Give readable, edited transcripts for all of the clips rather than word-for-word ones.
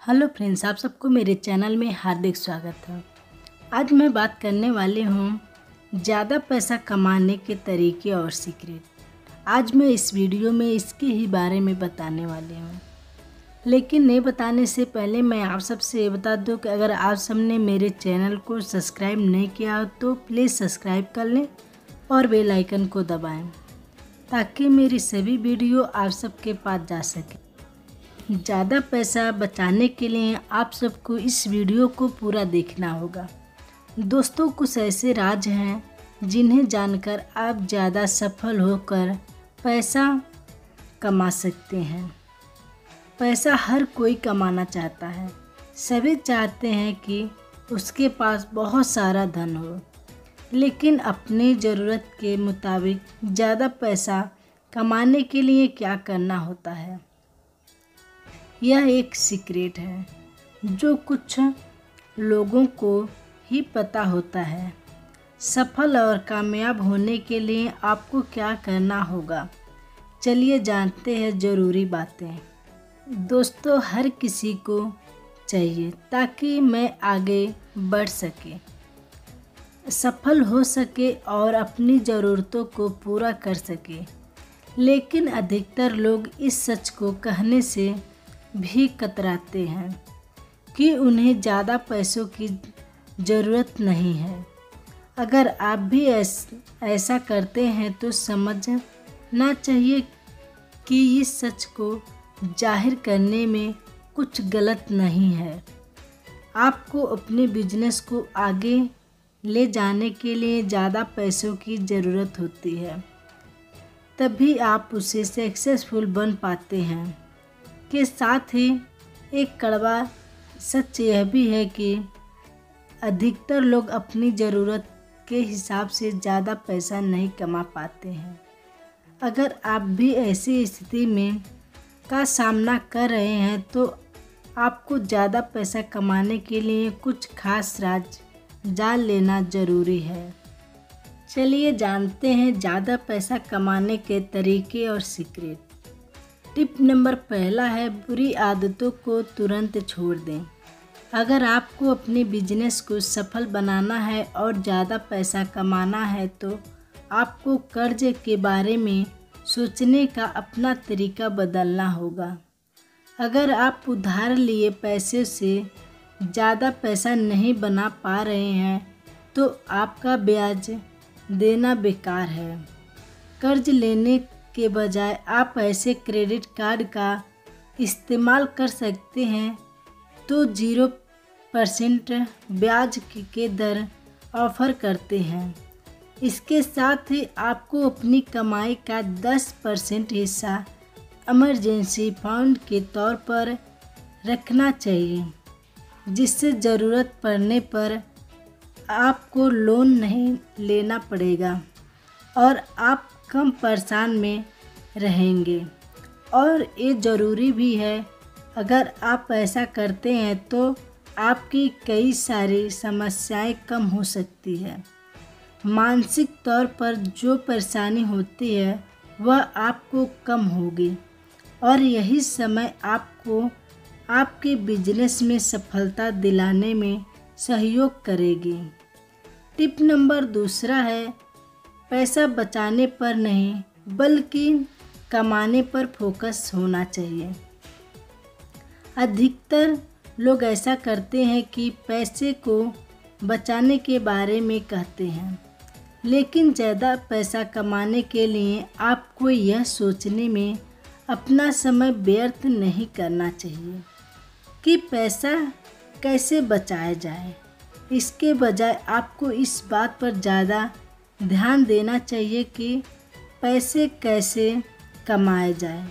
Hello friends, आप सबको मेरे चैनल में हार्दिक स्वागत है। आज मैं बात करने वाली हूँ ज़्यादा पैसा कमाने के तरीके और सीक्रेट। आज मैं इस वीडियो में इसके ही बारे में बताने वाली हूँ। लेकिन नहीं बताने से पहले मैं आप सबसे ये बता दूँ कि अगर आप सबने मेरे चैनल को सब्सक्राइब नहीं किया हो तो प्लीज़ सब्सक्राइब कर लें और बेल आइकन को दबाएँ ताकि मेरी सभी वीडियो आप सबके पास जा सके। ज़्यादा पैसा बचाने के लिए आप सबको इस वीडियो को पूरा देखना होगा। दोस्तों, कुछ ऐसे राज हैं जिन्हें जानकर आप ज़्यादा सफल होकर पैसा कमा सकते हैं। पैसा हर कोई कमाना चाहता है। सभी चाहते हैं कि उसके पास बहुत सारा धन हो, लेकिन अपनी ज़रूरत के मुताबिक ज़्यादा पैसा कमाने के लिए क्या करना होता है, यह एक सीक्रेट है जो कुछ लोगों को ही पता होता है। सफल और कामयाब होने के लिए आपको क्या करना होगा, चलिए जानते हैं ज़रूरी बातें। दोस्तों, हर किसी को चाहिए ताकि मैं आगे बढ़ सके, सफल हो सके और अपनी ज़रूरतों को पूरा कर सके। लेकिन अधिकतर लोग इस सच को कहने से भी कतराते हैं कि उन्हें ज़्यादा पैसों की ज़रूरत नहीं है। अगर आप भी ऐसा करते हैं तो समझना चाहिए कि इस सच को जाहिर करने में कुछ गलत नहीं है। आपको अपने बिजनेस को आगे ले जाने के लिए ज़्यादा पैसों की ज़रूरत होती है, तभी आप उसे सक्सेसफुल बन पाते हैं। के साथ ही एक कड़वा सच यह भी है कि अधिकतर लोग अपनी ज़रूरत के हिसाब से ज़्यादा पैसा नहीं कमा पाते हैं। अगर आप भी ऐसी स्थिति में का सामना कर रहे हैं तो आपको ज़्यादा पैसा कमाने के लिए कुछ खास राज जान लेना ज़रूरी है। चलिए जानते हैं ज़्यादा पैसा कमाने के तरीके और सीक्रेट। टिप नंबर पहला है, बुरी आदतों को तुरंत छोड़ दें। अगर आपको अपने बिजनेस को सफल बनाना है और ज़्यादा पैसा कमाना है तो आपको कर्ज के बारे में सोचने का अपना तरीका बदलना होगा। अगर आप उधार लिए पैसे से ज़्यादा पैसा नहीं बना पा रहे हैं तो आपका ब्याज देना बेकार है। कर्ज लेने के बजाय आप ऐसे क्रेडिट कार्ड का इस्तेमाल कर सकते हैं तो 0% ब्याज के दर ऑफ़र करते हैं। इसके साथ ही आपको अपनी कमाई का 10% हिस्सा इमरजेंसी फंड के तौर पर रखना चाहिए, जिससे ज़रूरत पड़ने पर आपको लोन नहीं लेना पड़ेगा और आप कम परेशान में रहेंगे। और ये ज़रूरी भी है, अगर आप ऐसा करते हैं तो आपकी कई सारी समस्याएं कम हो सकती है। मानसिक तौर पर जो परेशानी होती है वह आपको कम होगी और यही समय आपको आपके बिजनेस में सफलता दिलाने में सहयोग करेगी। टिप नंबर दूसरा है, पैसा बचाने पर नहीं बल्कि कमाने पर फोकस होना चाहिए। अधिकतर लोग ऐसा करते हैं कि पैसे को बचाने के बारे में कहते हैं, लेकिन ज़्यादा पैसा कमाने के लिए आपको यह सोचने में अपना समय व्यर्थ नहीं करना चाहिए कि पैसा कैसे बचाया जाए। इसके बजाय आपको इस बात पर ज़्यादा ध्यान देना चाहिए कि पैसे कैसे कमाए जाए,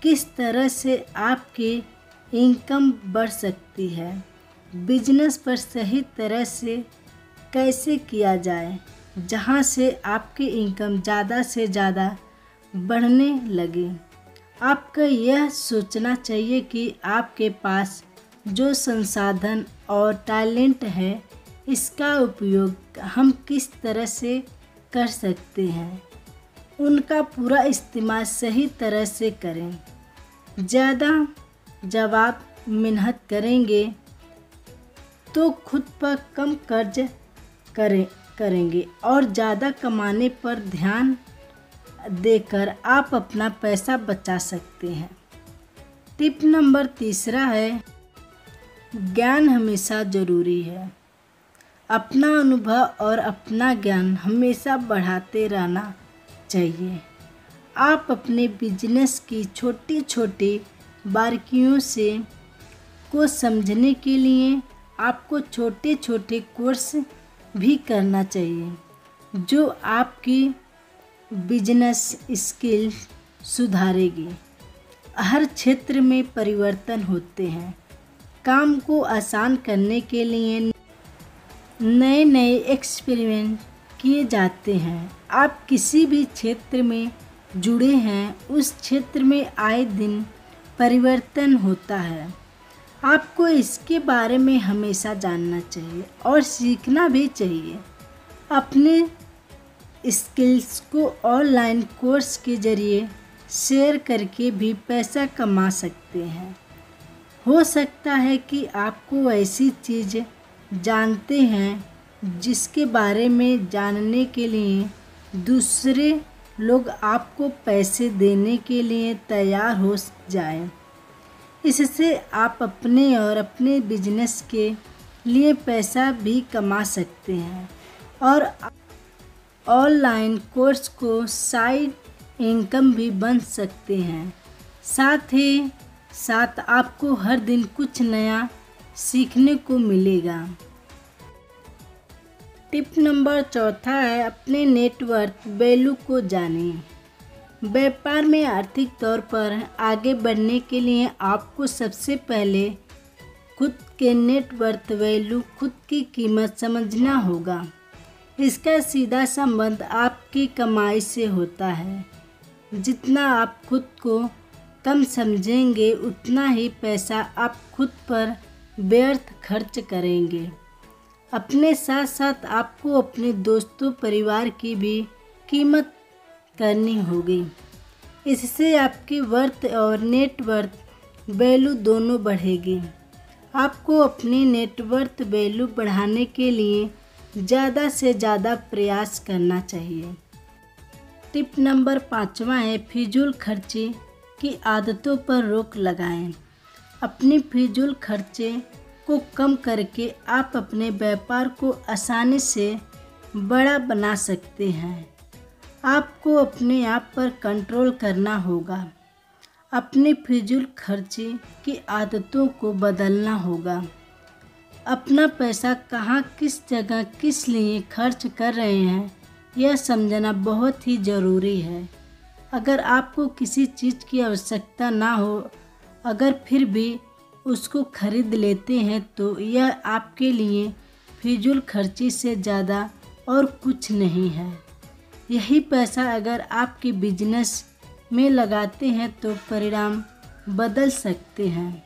किस तरह से आपकी इनकम बढ़ सकती है, बिजनेस पर सही तरह से कैसे किया जाए जहां से आपकी इनकम ज़्यादा से ज़्यादा बढ़ने लगे। आपको यह सोचना चाहिए कि आपके पास जो संसाधन और टैलेंट है इसका उपयोग हम किस तरह से कर सकते हैं, उनका पूरा इस्तेमाल सही तरह से करें। ज़्यादा जवाब मेहनत करेंगे तो खुद पर कम कर्ज करेंगे और ज़्यादा कमाने पर ध्यान देकर आप अपना पैसा बचा सकते हैं। टिप नंबर 3 है, ज्ञान हमेशा ज़रूरी है। अपना अनुभव और अपना ज्ञान हमेशा बढ़ाते रहना चाहिए। आप अपने बिजनेस की छोटी छोटी बारीकियों को समझने के लिए आपको छोटे छोटे कोर्स भी करना चाहिए जो आपकी बिजनेस स्किल सुधारेगी। हर क्षेत्र में परिवर्तन होते हैं। काम को आसान करने के लिए नए नए एक्सपेरिमेंट किए जाते हैं। आप किसी भी क्षेत्र में जुड़े हैं, उस क्षेत्र में आए दिन परिवर्तन होता है। आपको इसके बारे में हमेशा जानना चाहिए और सीखना भी चाहिए। अपने स्किल्स को ऑनलाइन कोर्स के ज़रिए शेयर करके भी पैसा कमा सकते हैं। हो सकता है कि आपको ऐसी चीज़ जानते हैं जिसके बारे में जानने के लिए दूसरे लोग आपको पैसे देने के लिए तैयार हो जाएं। इससे आप अपने और अपने बिजनेस के लिए पैसा भी कमा सकते हैं और ऑनलाइन कोर्स को साइड इनकम भी बन सकते हैं। साथ ही साथ आपको हर दिन कुछ नया सीखने को मिलेगा। टिप नंबर 4 है, अपने नेटवर्थ वैल्यू को जानें। व्यापार में आर्थिक तौर पर आगे बढ़ने के लिए आपको सबसे पहले खुद के नेटवर्थ वैल्यू, खुद की कीमत समझना होगा। इसका सीधा संबंध आपकी कमाई से होता है। जितना आप खुद को कम समझेंगे उतना ही पैसा आप खुद पर व्यर्थ खर्च करेंगे। अपने साथ साथ आपको अपने दोस्तों परिवार की भी कीमत करनी होगी। इससे आपकी वर्थ और नेटवर्थ वैल्यू दोनों बढ़ेगी। आपको अपनी नेटवर्थ वैल्यू बढ़ाने के लिए ज़्यादा से ज़्यादा प्रयास करना चाहिए। टिप नंबर 5 है, फिजूल खर्चे की आदतों पर रोक लगाएं। अपनी फिजूल खर्चे को कम करके आप अपने व्यापार को आसानी से बड़ा बना सकते हैं। आपको अपने आप पर कंट्रोल करना होगा। अपनी फिजूल खर्चे की आदतों को बदलना होगा। अपना पैसा कहाँ, किस जगह, किस लिए खर्च कर रहे हैं, यह समझना बहुत ही ज़रूरी है। अगर आपको किसी चीज़ की आवश्यकता ना हो, अगर फिर भी उसको खरीद लेते हैं तो यह आपके लिए फिजूल खर्ची से ज़्यादा और कुछ नहीं है। यही पैसा अगर आपके बिजनेस में लगाते हैं तो परिणाम बदल सकते हैं।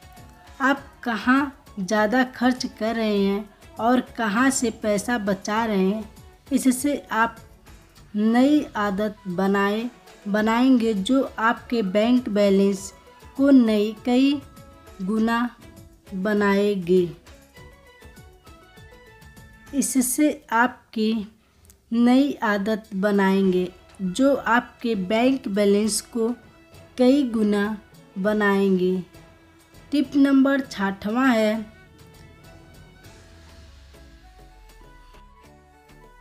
आप कहाँ ज़्यादा खर्च कर रहे हैं और कहाँ से पैसा बचा रहे हैं, इससे आप नई आदत बनाएंगे जो आपके बैंक बैलेंस को कई गुना बनाएगी। इससे आपकी नई आदत बनाएंगे जो आपके बैंक बैलेंस को कई गुना बनाएंगे। टिप नंबर 6 है,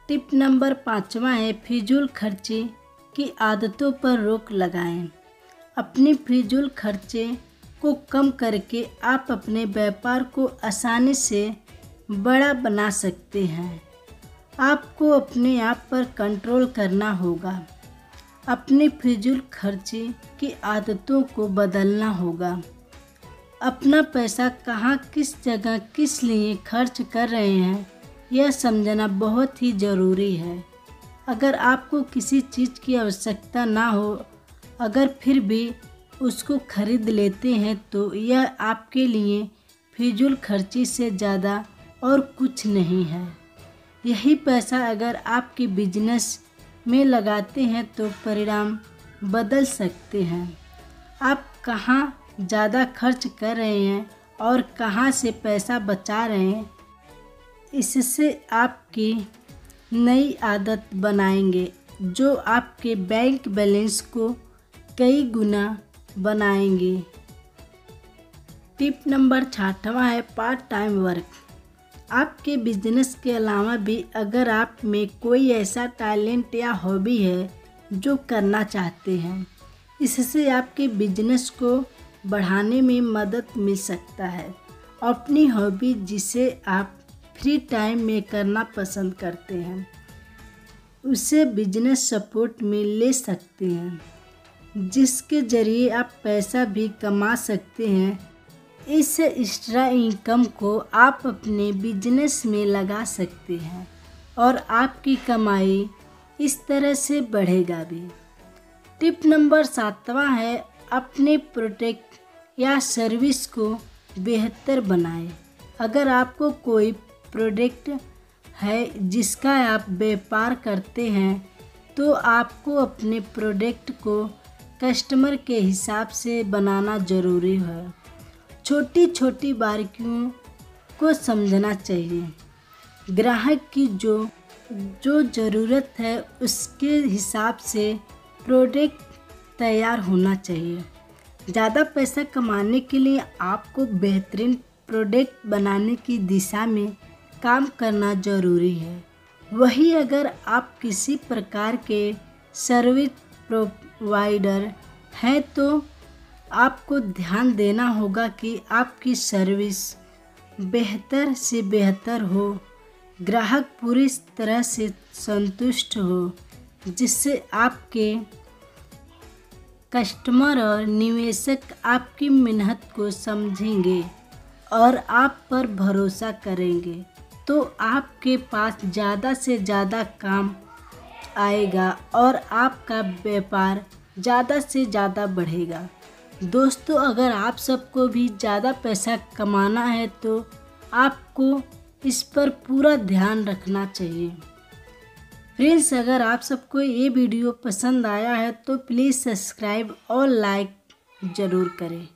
टिप नंबर 5 है, फिजूल खर्चे की आदतों पर रोक लगाएं। अपनी फिजूल खर्चे को कम करके आप अपने व्यापार को आसानी से बड़ा बना सकते हैं। आपको अपने आप पर कंट्रोल करना होगा। अपनी फिजूल खर्चे की आदतों को बदलना होगा। अपना पैसा कहाँ, किस जगह, किस लिए खर्च कर रहे हैं, यह समझना बहुत ही ज़रूरी है। अगर आपको किसी चीज़ की आवश्यकता ना हो, अगर फिर भी उसको खरीद लेते हैं तो यह आपके लिए फिजूल खर्ची से ज़्यादा और कुछ नहीं है। यही पैसा अगर आपके बिजनेस में लगाते हैं तो परिणाम बदल सकते हैं। आप कहाँ ज़्यादा खर्च कर रहे हैं और कहाँ से पैसा बचा रहे हैं, इससे आपकी नई आदत बनाएंगे जो आपके बैंक बैलेंस को कई गुना बनाएंगे। टिप नंबर 6वां है पार्ट टाइम वर्क। आपके बिजनेस के अलावा भी अगर आप में कोई ऐसा टैलेंट या हॉबी है जो करना चाहते हैं, इससे आपके बिजनेस को बढ़ाने में मदद मिल सकता है। अपनी हॉबी जिसे आप फ्री टाइम में करना पसंद करते हैं उसे बिजनेस सपोर्ट में ले सकते हैं, जिसके ज़रिए आप पैसा भी कमा सकते हैं। इस एक्स्ट्रा इनकम को आप अपने बिजनेस में लगा सकते हैं और आपकी कमाई इस तरह से बढ़ेगा भी। टिप नंबर 7वां है अपने प्रोडक्ट या सर्विस को बेहतर बनाएं। अगर आपको कोई प्रोडक्ट है जिसका आप व्यापार करते हैं तो आपको अपने प्रोडक्ट को कस्टमर के हिसाब से बनाना ज़रूरी है। छोटी छोटी बारीकियों को समझना चाहिए। ग्राहक की जो ज़रूरत है उसके हिसाब से प्रोडक्ट तैयार होना चाहिए। ज़्यादा पैसा कमाने के लिए आपको बेहतरीन प्रोडक्ट बनाने की दिशा में काम करना ज़रूरी है। वहीं अगर आप किसी प्रकार के सर्विस प्रोवाइडर हैं तो आपको ध्यान देना होगा कि आपकी सर्विस बेहतर से बेहतर हो, ग्राहक पूरी तरह से संतुष्ट हो, जिससे आपके कस्टमर और निवेशक आपकी मेहनत को समझेंगे और आप पर भरोसा करेंगे, तो आपके पास ज़्यादा से ज़्यादा काम आएगा और आपका व्यापार ज़्यादा से ज़्यादा बढ़ेगा। दोस्तों, अगर आप सबको भी ज़्यादा पैसा कमाना है तो आपको इस पर पूरा ध्यान रखना चाहिए। फ्रेंड्स, अगर आप सबको ये वीडियो पसंद आया है तो प्लीज़ सब्सक्राइब और लाइक ज़रूर करें।